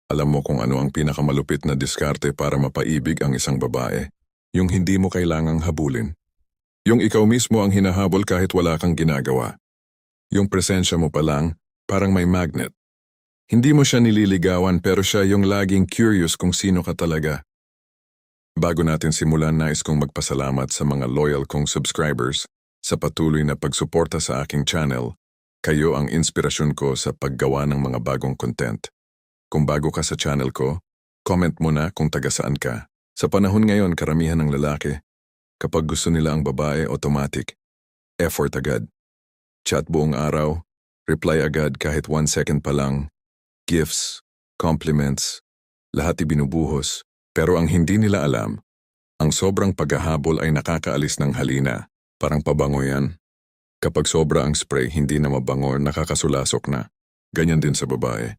Alam mo kung ano ang pinakamalupit na diskarte para mapaibig ang isang babae? Yung hindi mo kailangang habulin. Yung ikaw mismo ang hinahabol kahit wala kang ginagawa. Yung presensya mo pa lang, parang may magnet. Hindi mo siya nililigawan pero siya yung laging curious kung sino ka talaga. Bago natin simulan, nais kong magpasalamat sa mga loyal kong subscribers sa patuloy na pagsuporta sa aking channel. Kayo ang inspirasyon ko sa paggawa ng mga bagong content. Kung bago ka sa channel ko, comment mo na kung taga saan ka. Sa panahon ngayon, karamihan ng lalaki, kapag gusto nila ang babae, automatic. Effort agad. Chat buong araw, reply agad kahit 1 second pa lang. Gifts, compliments, lahat ibinubuhos. Pero ang hindi nila alam, ang sobrang paghahabol ay nakakaalis ng halina. Parang pabango yan. Kapag sobra ang spray, hindi na mabango, nakakasulasok na. Ganyan din sa babae.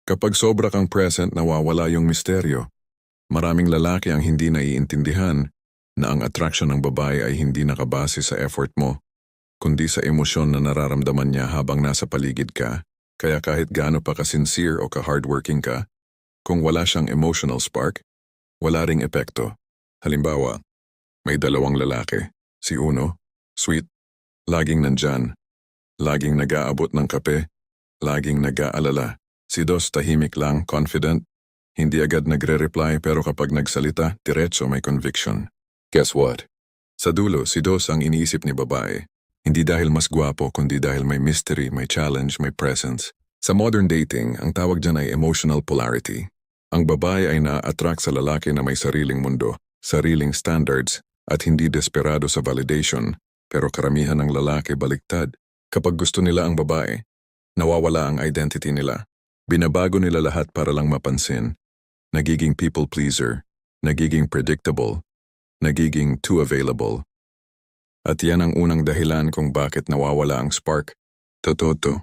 Kapag sobra kang present, nawawala yung misteryo. Maraming lalaki ang hindi naiintindihan na ang attraction ng babae ay hindi nakabase sa effort mo, kundi sa emosyon na nararamdaman niya habang nasa paligid ka. Kaya kahit gaano pa ka-sincere o ka-hardworking ka, kung wala siyang emotional spark, wala ring epekto. Halimbawa, may dalawang lalaki. Si uno, sweet, laging nandyan, laging nag-aabot ng kape, laging nag-aalala. Si dos, tahimik lang, confident, hindi agad nagre-reply pero kapag nagsalita, diretso may conviction. Guess what? Sa dulo, si dos ang iniisip ni babae. Hindi dahil mas gwapo, kundi dahil may mystery, may challenge, may presence. Sa modern dating, ang tawag dyan ay emotional polarity. Ang babae ay na-attract sa lalaki na may sariling mundo, sariling standards, at hindi desperado sa validation. Pero karamihan ng lalaki baliktad. Kapag gusto nila ang babae, nawawala ang identity nila. Binabago nila lahat para lang mapansin. Nagiging people pleaser, nagiging predictable, nagiging too available. At yan ang unang dahilan kung bakit nawawala ang spark. Totoo to.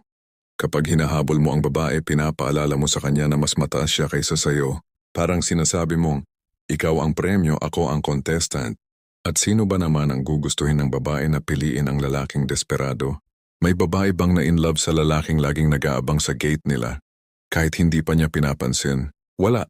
Kapag hinahabol mo ang babae, pinapaalala mo sa kanya na mas mataas siya kaysa sayo. Parang sinasabi mong, ikaw ang premyo, ako ang contestant. At sino ba naman ang gugustuhin ng babae na piliin ang lalaking desperado? May babae bang na in love sa lalaking laging nag-aabang sa gate nila? Kahit hindi pa niya pinapansin, wala.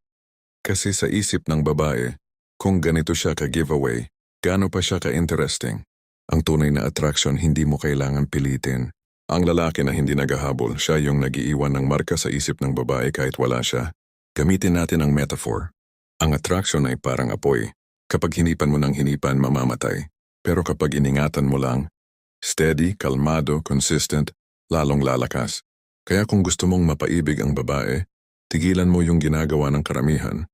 Kasi sa isip ng babae, kung ganito siya ka-giveaway, gaano pa siya ka-interesting. Ang tunay na attraction hindi mo kailangan pilitin. Ang lalaki na hindi naghahabol, siya yung nagiiwan ng marka sa isip ng babae kahit wala siya. Gamitin natin ang metaphor. Ang attraction ay parang apoy. Kapag hinipan mo ng hinipan, mamamatay. Pero kapag iningatan mo lang, steady, kalmado, consistent, lalong lalakas. Kaya kung gusto mong mapaibig ang babae, tigilan mo yung ginagawa ng karamihan.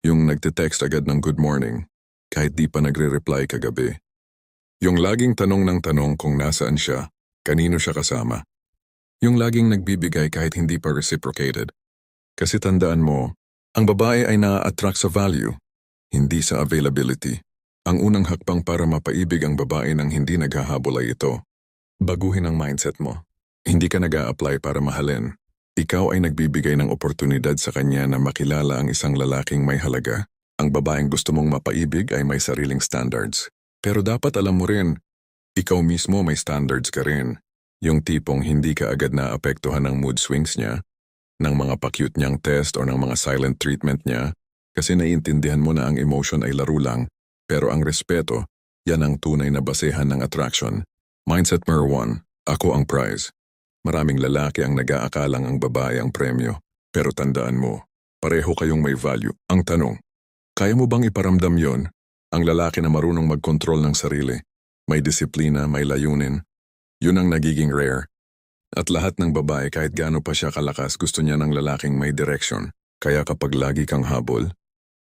Yung nagte-text agad ng good morning, kahit di pa nagre-reply kagabi. Yung laging tanong ng tanong kung nasaan siya, kanino siya kasama. Yung laging nagbibigay kahit hindi pa reciprocated. Kasi tandaan mo, ang babae ay na-attract sa value, hindi sa availability. Ang unang hakbang para mapaibig ang babae nang hindi naghahabol ay ito. Baguhin ang mindset mo. Hindi ka nag-a-apply para mahalin. Ikaw ay nagbibigay ng oportunidad sa kanya na makilala ang isang lalaking may halaga. Ang babaeng gusto mong mapaibig ay may sariling standards. Pero dapat alam mo rin, ikaw mismo may standards ka rin. Yung tipong hindi ka agad naapektuhan ng mood swings niya, ng mga pa-cute niyang test o ng mga silent treatment niya, kasi naiintindihan mo na ang emotion ay laro lang. Pero ang respeto, yan ang tunay na basehan ng attraction. Mindset number 1, ako ang prize. Maraming lalaki ang nag-aakalang ang babae ang premyo. Pero tandaan mo, pareho kayong may value. Ang tanong, kaya mo bang iparamdam yon? Ang lalaki na marunong magkontrol ng sarili, may disiplina, may layunin, yun ang nagiging rare. At lahat ng babae kahit gaano pa siya kalakas gusto niya ng lalaking may direction. Kaya kapag lagi kang habol,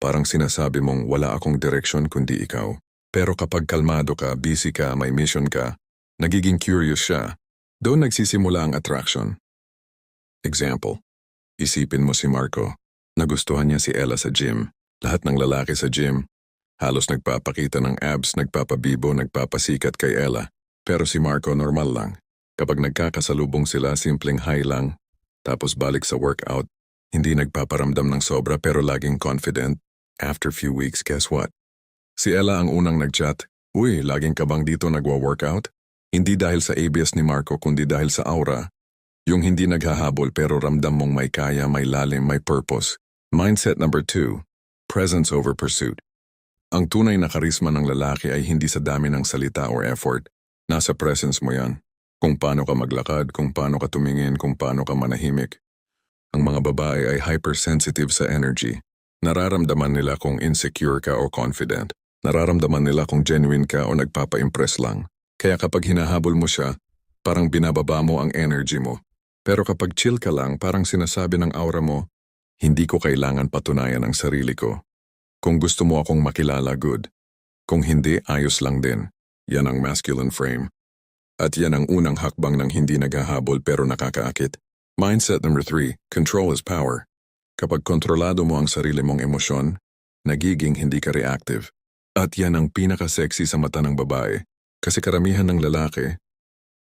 parang sinasabi mong wala akong direction kundi ikaw. Pero kapag kalmado ka, busy ka, may mission ka, nagiging curious siya. Doon nagsisimula ang attraction. Example, isipin mo si Marco. Nagustuhan niya si Ella sa gym. Lahat ng lalaki sa gym, halos nagpapakita ng abs, nagpapabibo, nagpapasikat kay Ella. Pero si Marco normal lang. Kapag nagkakasalubong sila, simpleng hi lang. Tapos balik sa workout, hindi nagpaparamdam ng sobra pero laging confident. After few weeks, guess what? Si Ella ang unang nagchat. Uy, laging ka bang dito nagwa-workout? Hindi dahil sa ABS ni Marco kundi dahil sa aura. Yung hindi naghahabol pero ramdam mong may kaya, may lalim, may purpose. Mindset number 2, presence over pursuit. Ang tunay na karisma ng lalaki ay hindi sa dami ng salita or effort. Nasa presence mo yan. Kung paano ka maglakad, kung paano ka tumingin, kung paano ka manahimik. Ang mga babae ay hypersensitive sa energy. Nararamdaman nila kung insecure ka o confident. Nararamdaman nila kung genuine ka o nagpapa-impress lang. Kaya kapag hinahabol mo siya, parang binababa mo ang energy mo. Pero kapag chill ka lang, parang sinasabi ng aura mo, hindi ko kailangan patunayan ang sarili ko. Kung gusto mo akong makilala, good. Kung hindi, ayos lang din. Yan ang masculine frame. At yan ang unang hakbang ng hindi naghahabol pero nakakaakit. Mindset number 3, control is power. Kapag kontrolado mo ang sarili mong emosyon, nagiging hindi ka reactive. At yan ang pinaka-sexy sa mata ng babae. Kasi karamihan ng lalaki,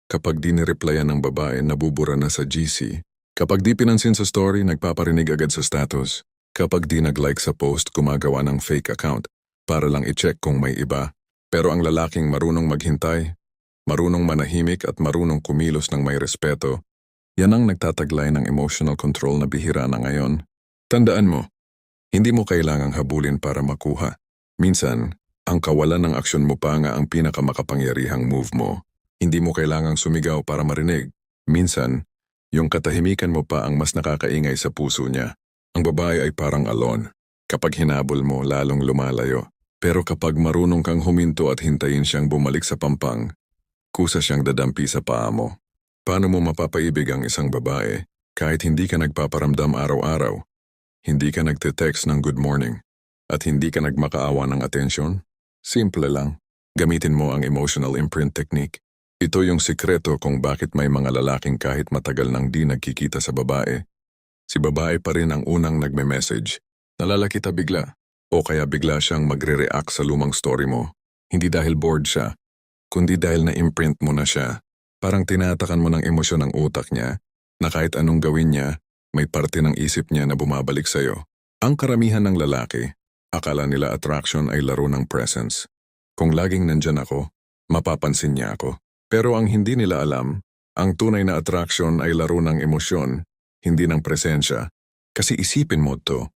kapag di nireplyan ng babae, nabubura na sa GC. Kapag di pinansin sa story, nagpaparinig agad sa status. Kapag di nag-like sa post, gumagawa ng fake account para lang i-check kung may iba. Pero ang lalaking marunong maghintay, marunong manahimik at marunong kumilos ng may respeto, yan ang nagtataglay ng emotional control na bihira na ngayon. Tandaan mo, hindi mo kailangang habulin para makuha. Minsan, ang kawalan ng aksyon mo pa nga ang pinakamakapangyarihang move mo. Hindi mo kailangang sumigaw para marinig. Minsan, yung katahimikan mo pa ang mas nakakaingay sa puso niya. Ang babae ay parang alon. Kapag hinabol mo, lalong lumalayo. Pero kapag marunong kang huminto at hintayin siyang bumalik sa pampang, kusa siyang dadampi sa paa mo. Paano mo mapapaibig ang isang babae kahit hindi ka nagpaparamdam araw-araw? Hindi ka nagte-text ng good morning at hindi ka nagmakaawa ng atensyon? Simple lang. Gamitin mo ang emotional imprint technique. Ito yung sikreto kung bakit may mga lalaking kahit matagal nang di nagkikita sa babae. Si babae pa rin ang unang nagme-message. Nalala kita bigla. O kaya bigla siyang magre-react sa lumang story mo. Hindi dahil bored siya, kundi dahil na-imprint mo na siya. Parang tinatakan mo ng emosyon ang utak niya na kahit anong gawin niya, may parte ng isip niya na bumabalik sa'yo. Ang karamihan ng lalaki, akala nila attraction ay laro ng presence. Kung laging nandyan ako, mapapansin niya ako. Pero ang hindi nila alam, ang tunay na attraction ay laro ng emosyon, hindi ng presensya. Kasi isipin mo to,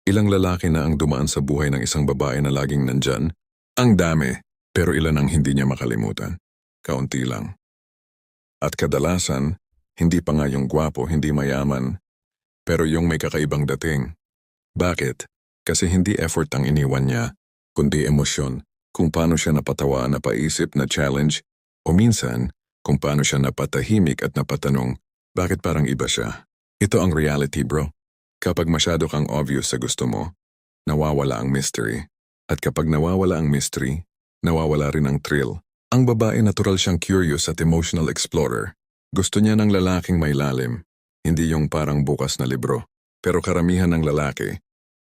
ilang lalaki na ang dumaan sa buhay ng isang babae na laging nandyan? Ang dami, pero ilan ang hindi niya makalimutan? Kaunti lang. At kadalasan, hindi pa nga yung gwapo, hindi mayaman, pero yung may kakaibang dating. Bakit? Kasi hindi effort ang iniwan niya, kundi emosyon. Kung paano siya napatawa, napaisip, na challenge, o minsan, kung paano siya napatahimik at napatanong, bakit parang iba siya? Ito ang reality, bro. Kapag masyado kang obvious sa gusto mo, nawawala ang mystery. At kapag nawawala ang mystery, nawawala rin ang thrill. Ang babae natural siyang curious at emotional explorer. Gusto niya ng lalaking may lalim, hindi yung parang bukas na libro. Pero karamihan ng lalaki,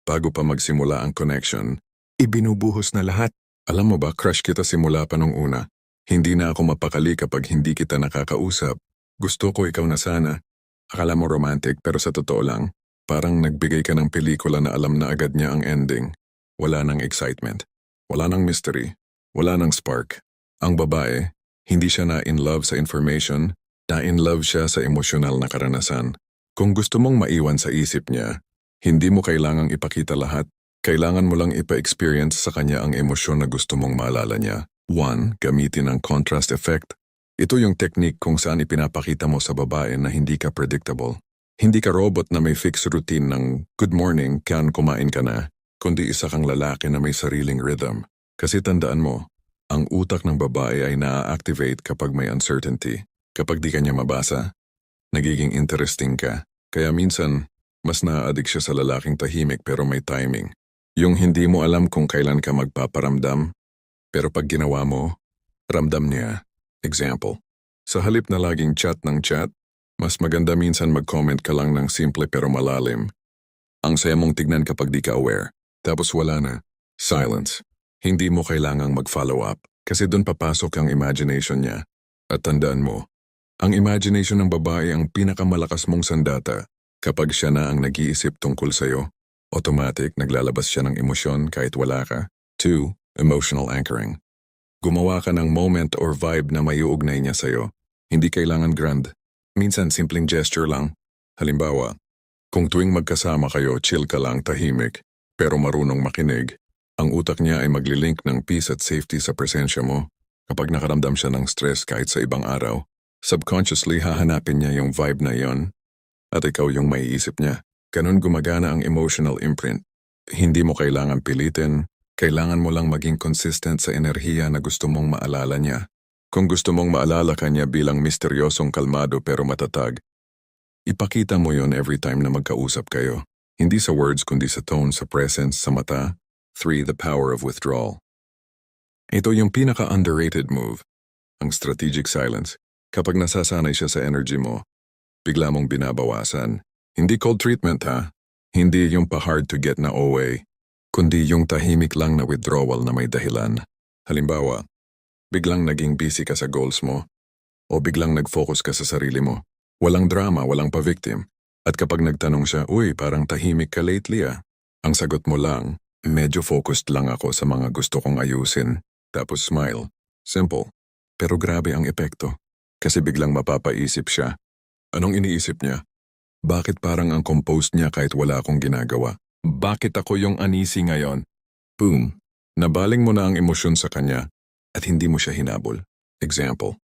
bago pa magsimula ang connection, ibinubuhos na lahat. Alam mo ba, crush kita simula pa nung una. Hindi na ako mapakali kapag hindi kita nakakausap. Gusto ko ikaw na sana. Akala mo romantic pero sa totoo lang, parang nagbigay ka ng pelikula na alam na agad niya ang ending. Wala nang excitement. Wala nang mystery. Wala nang spark. Ang babae, hindi siya na in love sa information, na in love siya sa emosyonal na karanasan. Kung gusto mong maiwan sa isip niya, hindi mo kailangang ipakita lahat. Kailangan mo lang ipa-experience sa kanya ang emosyon na gusto mong maalala niya. 1. Gamitin ang contrast effect. Ito yung technique kung saan ipinapakita mo sa babae na hindi ka predictable. Hindi ka robot na may fixed routine ng good morning, kan kumain ka na, kundi isa kang lalaki na may sariling rhythm. Kasi tandaan mo, ang utak ng babae ay na-activate kapag may uncertainty. Kapag di kanya mabasa, nagiging interesting ka. Kaya minsan, mas na-addict siya sa lalaking tahimik pero may timing. Yung hindi mo alam kung kailan ka magpaparamdam, pero pag ginawa mo, ramdam niya. Example, sa halip na laging chat ng chat, mas maganda minsan mag-comment ka lang ng simple pero malalim. Ang saya mong tignan kapag di ka aware. Tapos wala na. Silence. Hindi mo kailangang mag-follow up kasi doon papasok ang imagination niya. At tandaan mo, ang imagination ng babae ang pinakamalakas mong sandata. Kapag siya na ang nag-iisip tungkol sa'yo, automatic naglalabas siya ng emosyon kahit wala ka. 2. Emotional anchoring. Gumawa ka ng moment or vibe na maiuugnay niya sa'yo. Hindi kailangan grand. Minsan simpleng gesture lang. Halimbawa, Kung tuwing magkasama kayo, chill ka lang, tahimik, pero marunong makinig, ang utak niya ay maglilink ng peace at safety sa presensya mo. Kapag nakaramdam siya ng stress kahit sa ibang araw, subconsciously hahanapin niya yung vibe na yon at ikaw yung maiisip niya. Ganun gumagana ang emotional imprint. Hindi mo kailangan pilitin, kailangan mo lang maging consistent sa enerhiya na gusto mong maalala niya. Kung gusto mong maalala ka niya bilang misteryosong kalmado pero matatag, ipakita mo yon every time na magkausap kayo. Hindi sa words kundi sa tone, sa presence, sa mata. 3. The power of withdrawal. Ito yung pinaka-underrated move, ang strategic silence. Kapag nasasanay siya sa energy mo, bigla mong binabawasan. Hindi cold treatment ha, hindi yung pa-hard to get na OA, kundi yung tahimik lang na withdrawal na may dahilan. Halimbawa, biglang naging busy ka sa goals mo, o biglang nag-focus ka sa sarili mo. Walang drama, walang pa-victim. At kapag nagtanong siya, uy, parang tahimik ka lately ah. Ang sagot mo lang, medyo focused lang ako sa mga gusto kong ayusin. Tapos smile. Simple. Pero grabe ang epekto. Kasi biglang mapapaisip siya. Anong iniisip niya? Bakit parang ang composed niya kahit wala akong ginagawa? Bakit ako yung anisi ngayon? Boom. Nabaling mo na ang emosyon sa kanya at hindi mo siya hinabol. Example.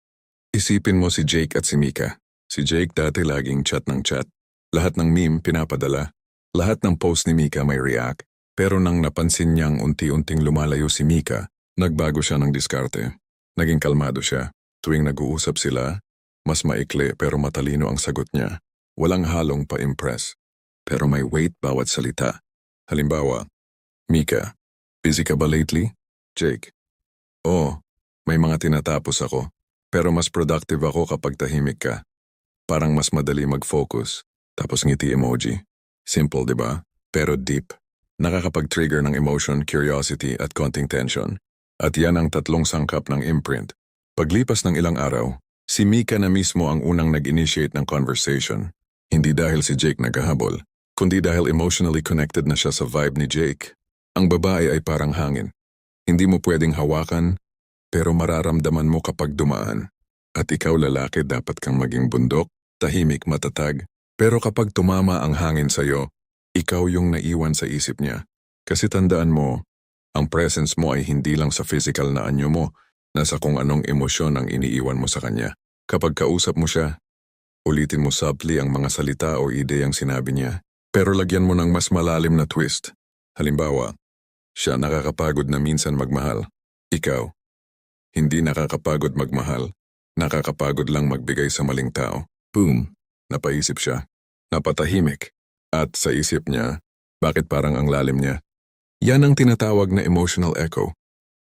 Isipin mo si Jake at si Mika. Si Jake dati laging chat ng chat. Lahat ng meme pinapadala. Lahat ng post ni Mika may react. Pero nang napansin niyang unti-unting lumalayo si Mika, nagbago siya ng diskarte. Naging kalmado siya. Tuwing nag-uusap sila, mas maikli pero matalino ang sagot niya. Walang halong pa-impress. Pero may weight bawat salita. Halimbawa, Mika, busy ka ba lately? Jake, oo, may mga tinatapos ako. Pero mas productive ako kapag tahimik ka. Parang mas madali mag-focus. Tapos ngiti emoji. Simple, di ba? Pero deep. Nakakapag-trigger ng emotion, curiosity at konting tension. At yan ang tatlong sangkap ng imprint. Paglipas ng ilang araw, si Mika na mismo ang unang nag-initiate ng conversation. Hindi dahil si Jake naghahabol, kundi dahil emotionally connected na siya sa vibe ni Jake. Ang babae ay parang hangin. Hindi mo pwedeng hawakan, pero mararamdaman mo kapag dumaan. At ikaw lalaki dapat kang maging bundok, tahimik, matatag. Pero kapag tumama ang hangin sa'yo, ikaw yung naiwan sa isip niya. Kasi tandaan mo, ang presence mo ay hindi lang sa physical na anyo mo, nasa kung anong emosyon ang iniiwan mo sa kanya. Kapag kausap mo siya, ulitin mo subtly ang mga salita o ideyang sinabi niya, pero lagyan mo ng mas malalim na twist. Halimbawa, siya nakakapagod na minsan magmahal. Ikaw, hindi nakakapagod magmahal. Nakakapagod lang magbigay sa maling tao. Boom, napaisip siya. Napatahimik. At sa isip niya, bakit parang ang lalim niya? Yan ang tinatawag na emotional echo.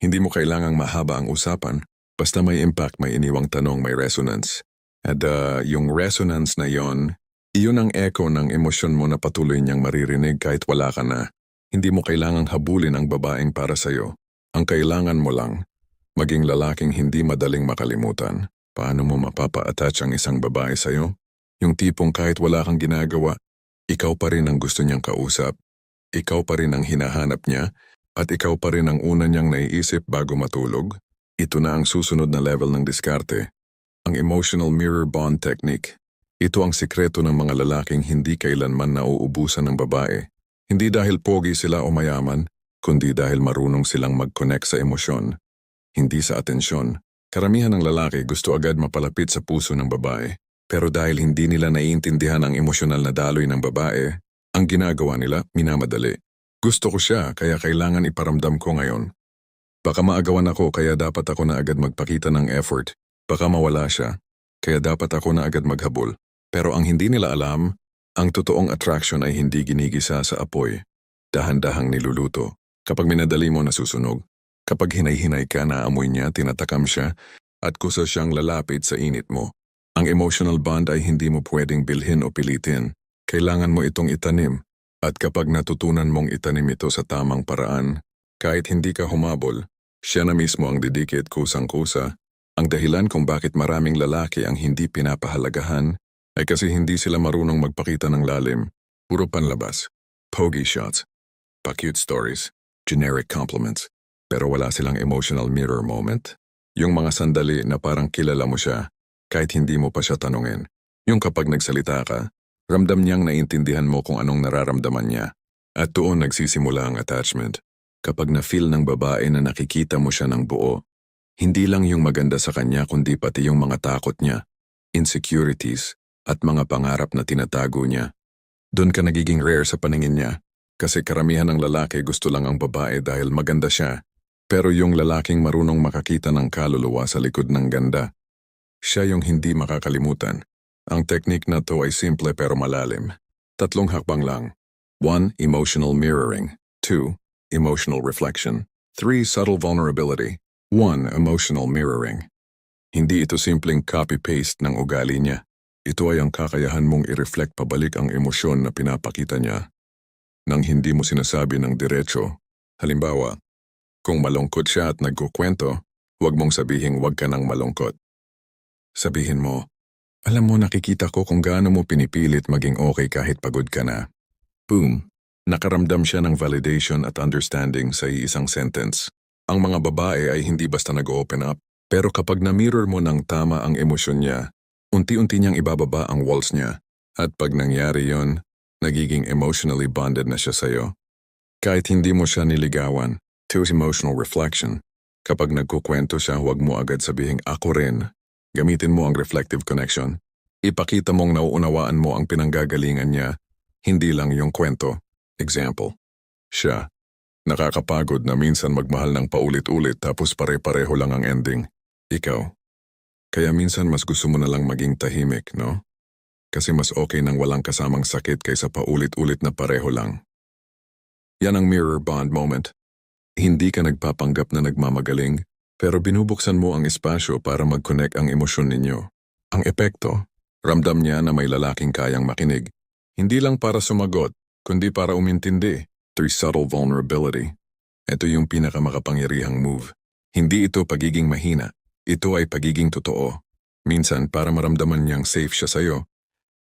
Hindi mo kailangang mahaba ang usapan, basta may impact, may iniwang tanong, may resonance. At yung resonance na yon, iyon ang echo ng emosyon mo na patuloy niyang maririnig kahit wala ka na. Hindi mo kailangang habulin ang babaeng para sa'yo. Ang kailangan mo lang, maging lalaking hindi madaling makalimutan. Paano mo mapapa-attach ang isang babae sa'yo? Yung tipong kahit wala kang ginagawa, ikaw pa rin ang gusto niyang kausap, ikaw pa rin ang hinahanap niya, at ikaw pa rin ang una niyang naiisip bago matulog. Ito na ang susunod na level ng diskarte, ang emotional mirror bond technique. Ito ang sikreto ng mga lalaking hindi kailanman nauubusan ng babae. Hindi dahil pogi sila o mayaman, kundi dahil marunong silang mag-connect sa emosyon, hindi sa atensyon. Karamihan ng lalaki gusto agad mapalapit sa puso ng babae. Pero dahil hindi nila naiintindihan ang emosyonal na daloy ng babae, ang ginagawa nila, minamadali. Gusto ko siya, kaya kailangan iparamdam ko ngayon. Baka maagawan ako, kaya dapat ako na agad magpakita ng effort. Baka mawala siya, kaya dapat ako na agad maghabol. Pero ang hindi nila alam, ang totoong attraction ay hindi ginigisa sa apoy. Dahan-dahang niluluto. Kapag minadali mo, nasusunog. Kapag hinay-hinay ka, naamoy niya, tinatakam siya, at kusa siyang lalapit sa init mo. Ang emotional bond ay hindi mo pwedeng bilhin o pilitin. Kailangan mo itong itanim. At kapag natutunan mong itanim ito sa tamang paraan, kahit hindi ka humabol, siya na mismo ang didikit kusang-kusa. Ang dahilan kung bakit maraming lalaki ang hindi pinapahalagahan ay kasi hindi sila marunong magpakita ng lalim. Puro panlabas, pogi shots, pa-cute stories, generic compliments. Pero wala silang emotional mirror moment. Yung mga sandali na parang kilala mo siya, kahit hindi mo pa siya tanungin. Yung kapag nagsalita ka, Ramdam niyang naiintindihan mo kung anong nararamdaman niya. At doon nagsisimula ang attachment. Kapag na-feel ng babae na nakikita mo siya ng buo, hindi lang yung maganda sa kanya kundi pati yung mga takot niya, insecurities, at mga pangarap na tinatago niya. Doon ka nagiging rare sa paningin niya kasi karamihan ng lalaki gusto lang ang babae dahil maganda siya. Pero yung lalaking marunong makakita ng kaluluwa sa likod ng ganda, siya yung hindi makakalimutan. Ang technique na to ay simple pero malalim. 3 hakbang lang. 1. Emotional mirroring. 2. Emotional reflection. 3. Subtle vulnerability. 1. Emotional mirroring. Hindi ito simpleng copy-paste ng ugali niya. Ito ay ang kakayahan mong i-reflect pabalik ang emosyon na pinapakita niya nang hindi mo sinasabi ng diretso. Halimbawa, kung malungkot siya at nagkukwento, huwag mong sabihing huwag ka nang malungkot. Sabihin mo, alam mo nakikita ko kung gaano mo pinipilit maging okay kahit pagod ka na. Boom! Nakaramdam siya ng validation at understanding sa iisang sentence. Ang mga babae ay hindi basta nag-open up, pero kapag na-mirror mo ng tama ang emosyon niya, unti-unti niyang ibababa ang walls niya. At pag nangyari yon, nagiging emotionally bonded na siya sa'yo. Kahit hindi mo siya niligawan. 2. Emotional reflection. Kapag nagkukwento siya, huwag mo agad sabihing ako rin. Gamitin mo ang reflective connection. Ipakita mong nauunawaan mo ang pinanggagalingan niya, hindi lang yung kwento. Example. Siya. Nakakapagod na minsan magmahal ng paulit-ulit tapos pare-pareho lang ang ending. Ikaw. Kaya minsan mas gusto mo na lang maging tahimik, no? Kasi mas okay nang walang kasamang sakit kaysa paulit-ulit na pareho lang. Yan ang mirror bond moment. Hindi ka nagpapanggap na nagmamagaling, pero binubuksan mo ang espasyo para mag-connect ang emosyon ninyo. Ang epekto, ramdam niya na may lalaking kayang makinig. Hindi lang para sumagot, kundi para umintindi. 3. Subtle vulnerability. Ito yung pinakamakapangyarihang move. Hindi ito pagiging mahina. Ito ay pagiging totoo. Minsan, para maramdaman niyang safe siya sa'yo,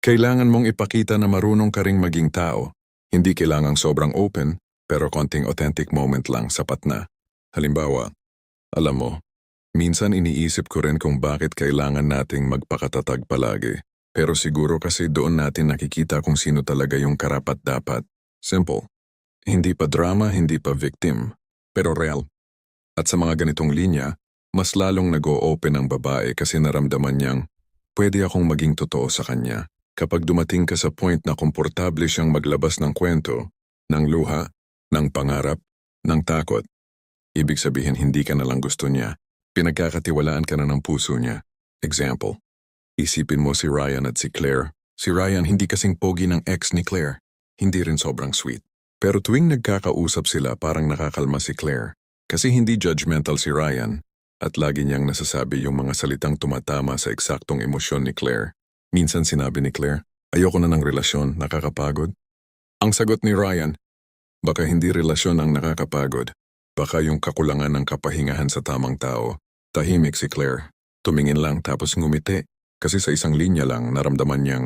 kailangan mong ipakita na marunong ka ring maging tao. Hindi kailangang sobrang open, pero konting authentic moment lang sapat na. Halimbawa, alam mo, minsan iniisip ko rin kung bakit kailangan nating magpakatatag palagi. Pero siguro kasi doon natin nakikita kung sino talaga yung karapat-dapat. Simple. Hindi pa drama, hindi pa victim, pero real. At sa mga ganitong linya, mas lalong nag-o-open ang babae kasi naramdaman niyang pwede akong maging totoo sa kanya. Kapag dumating ka sa point na komportable siyang maglabas ng kwento, ng luha, ng pangarap, ng takot, ibig sabihin hindi ka na lang gusto niya. Pinagkakatiwalaan ka na ng puso niya. Example. Isipin mo si Ryan at si Claire. Si Ryan hindi kasing pogi ng ex ni Claire. Hindi rin sobrang sweet. Pero tuwing nagkakausap sila parang nakakalma si Claire. Kasi hindi judgmental si Ryan at lagi niyang nasasabi yung mga salitang tumatama sa eksaktong emosyon ni Claire. Minsan sinabi ni Claire, ayoko na ng relasyon, nakakapagod. Ang sagot ni Ryan, baka hindi relasyon ang nakakapagod. Baka yung kakulangan ng kapahingahan sa tamang tao. Tahimik si Claire. Tumingin lang tapos ngumiti. Kasi sa isang linya lang naramdaman niyang,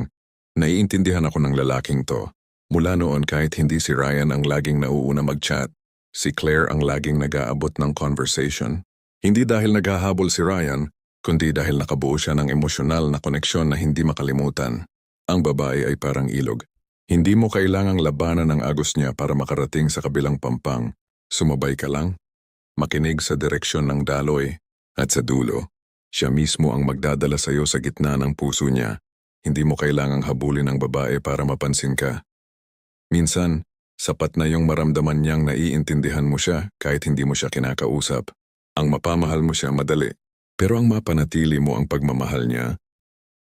naiintindihan ako ng lalaking to. Mula noon kahit hindi si Ryan ang laging nauuna mag-chat, si Claire ang laging nag-aabot ng conversation. Hindi dahil naghahabol si Ryan, kundi dahil nakabuo siya ng emosyonal na koneksyon na hindi makalimutan. Ang babae ay parang ilog. Hindi mo kailangang labanan ang agos niya para makarating sa kabilang pampang. Sumabay ka lang, makinig sa direksyon ng daloy, at sa dulo, siya mismo ang magdadala sa iyo sa gitna ng puso niya. Hindi mo kailangang habulin ang babae para mapansin ka. Minsan, sapat na yung maramdaman niyang naiintindihan mo siya kahit hindi mo siya kinakausap. Ang mapamahal mo siya madali, pero ang mapanatili mo ang pagmamahal niya,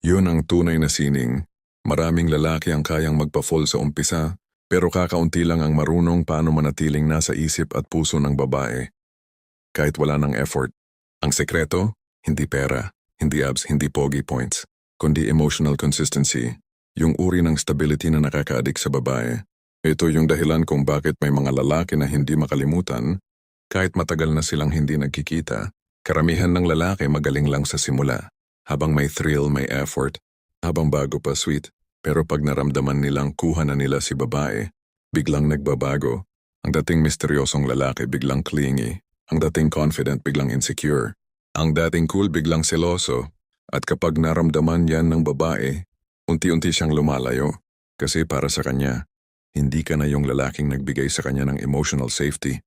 yun ang tunay na sining. Maraming lalaki ang kayang magpa-fall sa umpisa, pero kakaunti lang ang marunong paano manatiling nasa isip at puso ng babae. Kahit wala ng effort. Ang sekreto, hindi pera, hindi abs, hindi pogi points, kundi emotional consistency, yung uri ng stability na nakaka-addict sa babae. Ito yung dahilan kung bakit may mga lalaki na hindi makalimutan, kahit matagal na silang hindi nagkikita. Karamihan ng lalaki magaling lang sa simula, habang may thrill, may effort, habang bago pa sweet, pero pag naramdaman nilang kuha na nila si babae, biglang nagbabago. Ang dating misteryosong lalaki biglang clingy, ang dating confident biglang insecure, ang dating cool biglang seloso, at kapag naramdaman yan ng babae, unti-unti siyang lumalayo. Kasi para sa kanya, hindi ka na yung lalaking nagbigay sa kanya ng emotional safety.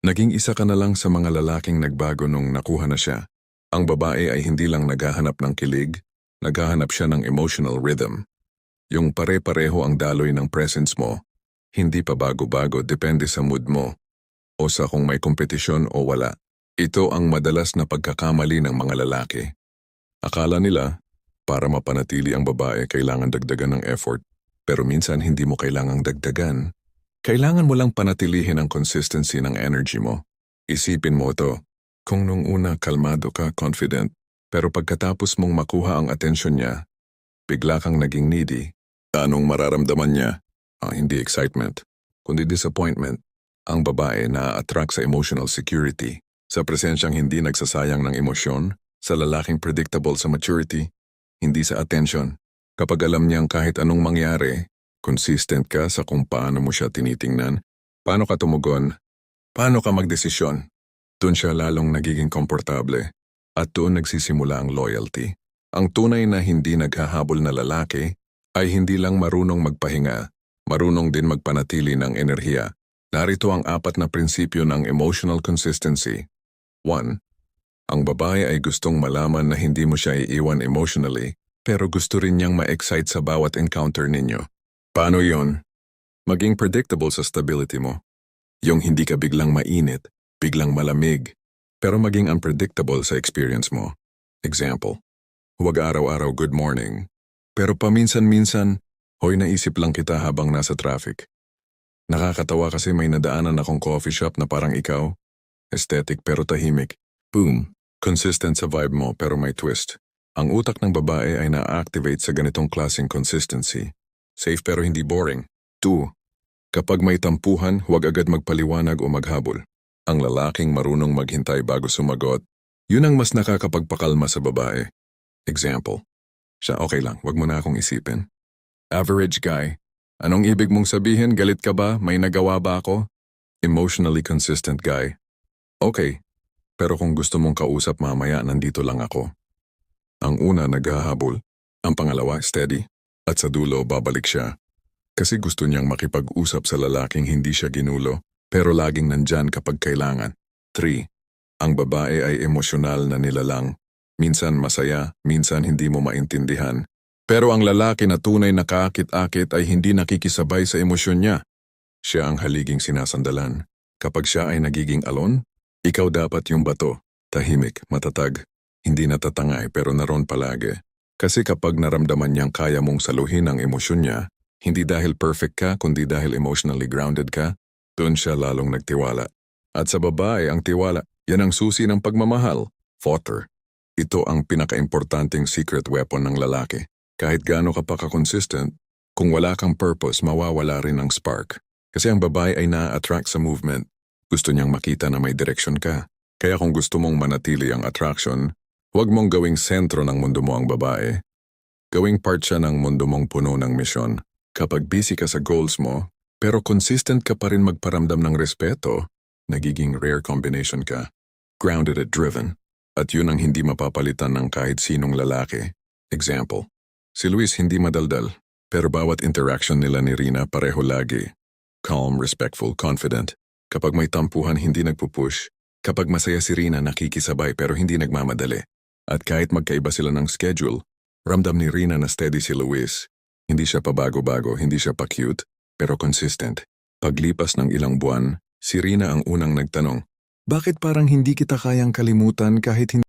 Naging isa ka na lang sa mga lalaking nagbago nung nakuha na siya. Ang babae ay hindi lang naghahanap ng kilig, naghahanap siya ng emotional rhythm. Yung pare-pareho ang daloy ng presence mo, hindi pa bago-bago depende sa mood mo o sa kung may kompetisyon o wala. Ito ang madalas na pagkakamali ng mga lalaki. Akala nila, para mapanatili ang babae kailangan dagdagan ng effort, pero minsan hindi mo kailangang dagdagan. Kailangan mo lang panatilihin ang consistency ng energy mo. Isipin mo ito, kung nung una kalmado ka, confident, pero pagkatapos mong makuha ang atensyon niya, bigla kang naging needy, anong mararamdaman niya? Hindi excitement, kundi disappointment. Ang babae na-attract sa emotional security, sa presensyang hindi nagsasayang ng emosyon, sa lalaking predictable sa maturity, hindi sa attention. Kapag alam niyang kahit anong mangyari, consistent ka sa kung paano mo siya tinitingnan, paano ka tumugon, paano ka magdesisyon. Doon siya lalong nagiging komportable at doon nagsisimula ang loyalty. Ang tunay na hindi naghahabol na lalaki ay hindi lang marunong magpahinga, marunong din magpanatili ng enerhiya. Narito ang 4 na prinsipyo ng emotional consistency. 1. Ang babae ay gustong malaman na hindi mo siya iiwan emotionally, pero gusto rin niyang ma-excite sa bawat encounter ninyo. Paano yon? Maging predictable sa stability mo. Yung hindi ka biglang mainit, biglang malamig, pero maging unpredictable sa experience mo. Example, huwag araw-araw good morning, pero paminsan-minsan, hoy naisip lang kita habang nasa traffic. Nakakatawa kasi may nadaanan akong coffee shop na parang ikaw, aesthetic pero tahimik. Boom, consistent sa vibe mo pero may twist. Ang utak ng babae ay na-activate sa ganitong klaseng consistency. Safe pero hindi boring. 2. Kapag may tampuhan, huwag agad magpaliwanag o maghabol. Ang lalaking marunong maghintay bago sumagot, yun ang mas nakakapagpakalma sa babae. Example, siya okay lang, wag mo na akong isipin. Average guy, anong ibig mong sabihin, galit ka ba, may nagawa ba ako? Emotionally consistent guy, okay, pero kung gusto mong kausap mamaya, nandito lang ako. Ang una naghahabol, ang pangalawa steady, at sa dulo babalik siya. Kasi gusto niyang makipag-usap sa lalaking hindi siya ginulo, pero laging nandyan kapag kailangan. 3. Ang babae ay emosyonal na nilalang. Minsan masaya, minsan hindi mo maintindihan. Pero ang lalaki na tunay na kaakit-akit ay hindi nakikisabay sa emosyon niya. Siya ang haliging sinasandalan. Kapag siya ay nagiging alon, ikaw dapat yung bato, tahimik, matatag, hindi natatangay pero naroon palagi. Kasi kapag naramdaman niyang kaya mong saluhin ang emosyon niya, hindi dahil perfect ka kundi dahil emotionally grounded ka, doon siya lalong nagtiwala. At sa babae ang tiwala, yan ang susi ng pagmamahal, fodder. Ito ang pinaka-importanting secret weapon ng lalaki. Kahit gaano ka pa ka-consistent, kung wala kang purpose, mawawala rin ang spark. Kasi ang babae ay na-attract sa movement. Gusto niyang makita na may direksyon ka. Kaya kung gusto mong manatili ang attraction, huwag mong gawing sentro ng mundo mo ang babae. Gawing part siya ng mundo mong puno ng misyon. Kapag busy ka sa goals mo, pero consistent ka pa rin magparamdam ng respeto, nagiging rare combination ka. Grounded at driven. At yun ang hindi mapapalitan ng kahit sinong lalaki. Example, si Luis hindi madaldal, pero bawat interaction nila ni Rina pareho lagi. Calm, respectful, confident. Kapag may tampuhan, hindi nagpupush. Kapag masaya si Rina, nakikisabay pero hindi nagmamadali. At kahit magkaiba sila ng schedule, ramdam ni Rina na steady si Luis. Hindi siya pabago-bago, hindi siya pa-cute, pero consistent. Paglipas ng ilang buwan, si Rina ang unang nagtanong, bakit parang hindi kita kayang kalimutan kahit hindi